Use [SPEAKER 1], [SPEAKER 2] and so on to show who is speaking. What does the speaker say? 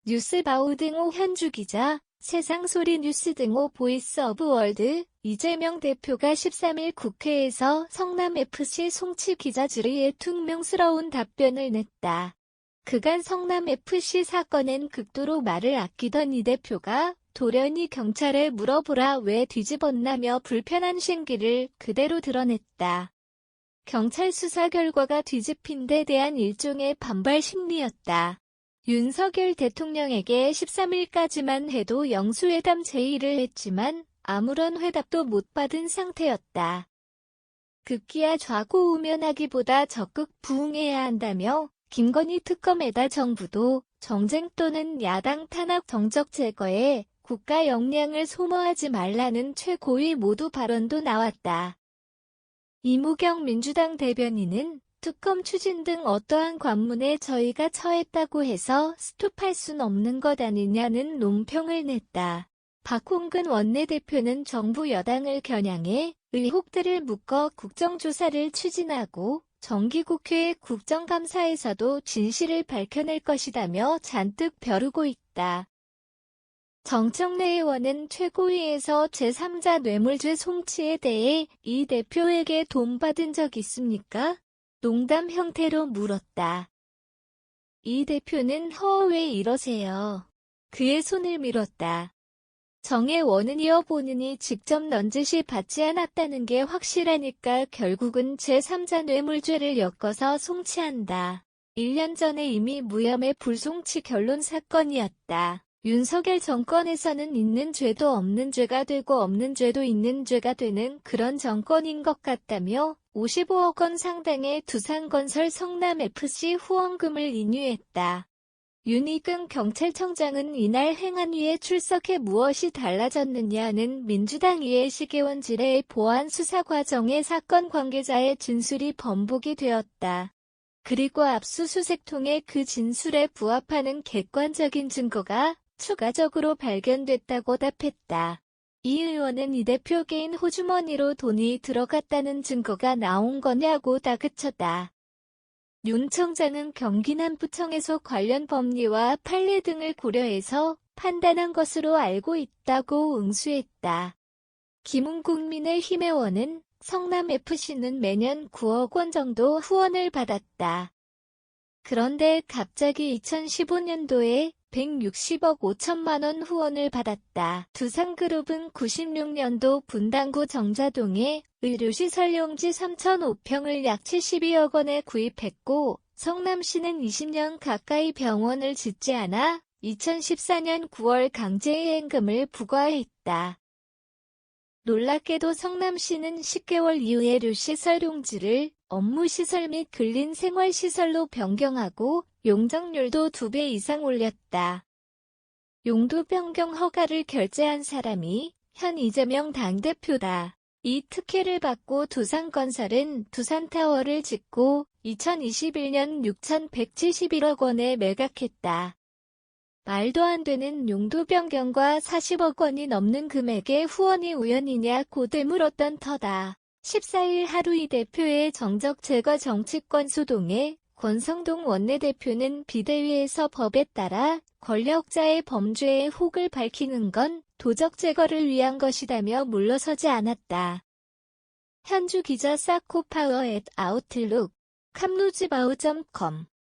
[SPEAKER 1] 뉴스바우 등호 현주 기자, 세상소리 뉴스 등호 보이스 오브 월드, 이재명 대표가 13일 국회에서 성남FC 송치 기자 질의에 퉁명스러운 답변을 냈다. 그간 성남FC 사건엔 극도로 말을 아끼던 이 대표가 돌연히 경찰에 물어보라 왜 뒤집었나며 불편한 심기를 그대로 드러냈다. 경찰 수사 결과가 뒤집힌 데 대한 일종의 반발 심리였다. 윤석열 대통령에게 13일까지만 해도 영수회담 제의를 했지만 아무런 회답도 못 받은 상태였다. 급기야 좌고우면하기보다 적극 부응해야 한다며 김건희 특검에다 정부도 정쟁 또는 야당 탄압 정적 제거에 국가 역량을 소모하지 말라는 최고위 모두 발언도 나왔다. 이무경 민주당 대변인은 특검 추진 등 어떠한 관문에 저희가 처했다고 해서 스톱할 순 없는 것 아니냐는 논평을 냈다. 박홍근 원내대표는 정부 여당을 겨냥해 의혹들을 묶어 국정조사를 추진하고 정기국회 국정감사에서도 진실을 밝혀낼 것이다며 잔뜩 벼르고 있다. 정청래 의원은 최고위에서 제3자 뇌물죄 송치에 대해 이 대표에게 돈 받은 적 있습니까? 농담 형태로 물었다. 이 대표는 왜 이러세요? 그의 손을 밀었다. 정의 원은이어 보느니 직접 넌지시 받지 않았다는 게 확실하니까 결국은 제3자 뇌물죄를 엮어서 송치한다. 1년 전에 이미 무혐의 불송치 결론 사건이었다. 윤석열 정권에서는 있는 죄도 없는 죄가 되고 없는 죄도 있는 죄가 되는 그런 정권인 것 같다며 55억 원 상당의 두산건설 성남FC 후원금을 인유했다. 윤익은 경찰청장은 이날 행안위에 출석해 무엇이 달라졌느냐는 민주당 이해식의원 질의 보안 수사 과정의 사건 관계자의 진술이 번복이 되었다. 그리고 압수수색 통해 그 진술에 부합하는 객관적인 증거가 추가적으로 발견됐다고 답했다. 이 의원은 이 대표 개인 호주머니로 돈이 들어갔다는 증거가 나온 거냐고 다그쳤다. 윤 청장은 경기남부청에서 관련 법리와 판례 등을 고려해서 판단한 것으로 알고 있다고 응수했다. 김웅국민의힘 의원은 성남FC는 매년 9억 원 정도 후원을 받았다. 그런데 갑자기 2015년도에 160억 5천만 원 후원을 받았다. 두산그룹은 96년도 분당구 정자동에 의료시설 용지 3,005평을 약 72억 원에 구입했고 성남시는 20년 가까이 병원을 짓지 않아 2014년 9월 강제이행금을 부과했다. 놀랍게도 성남시는 10개월 이후에 의료시설 용지를 업무시설 및 근린생활시설로 변경하고 용적률도 2배 이상 올렸다. 용도 변경 허가를 결제한 사람이 현 이재명 당대표다. 이 특혜를 받고 두산건설은 두산타워를 짓고 2021년 6,171억 원에 매각했다. 말도 안 되는 용도 변경과 40억 원이 넘는 금액의 후원이 우연이냐고 되물었던 터다. 14일 하루 이 대표의 정적 제거 정치권 소동에 권성동 원내대표는 비대위에서 법에 따라 권력자의 범죄의 혹을 밝히는 건 도적 제거를 위한 것이다며 물러서지 않았다. 현주 기자 사코파워 @아웃룩, 캄루즈바우.com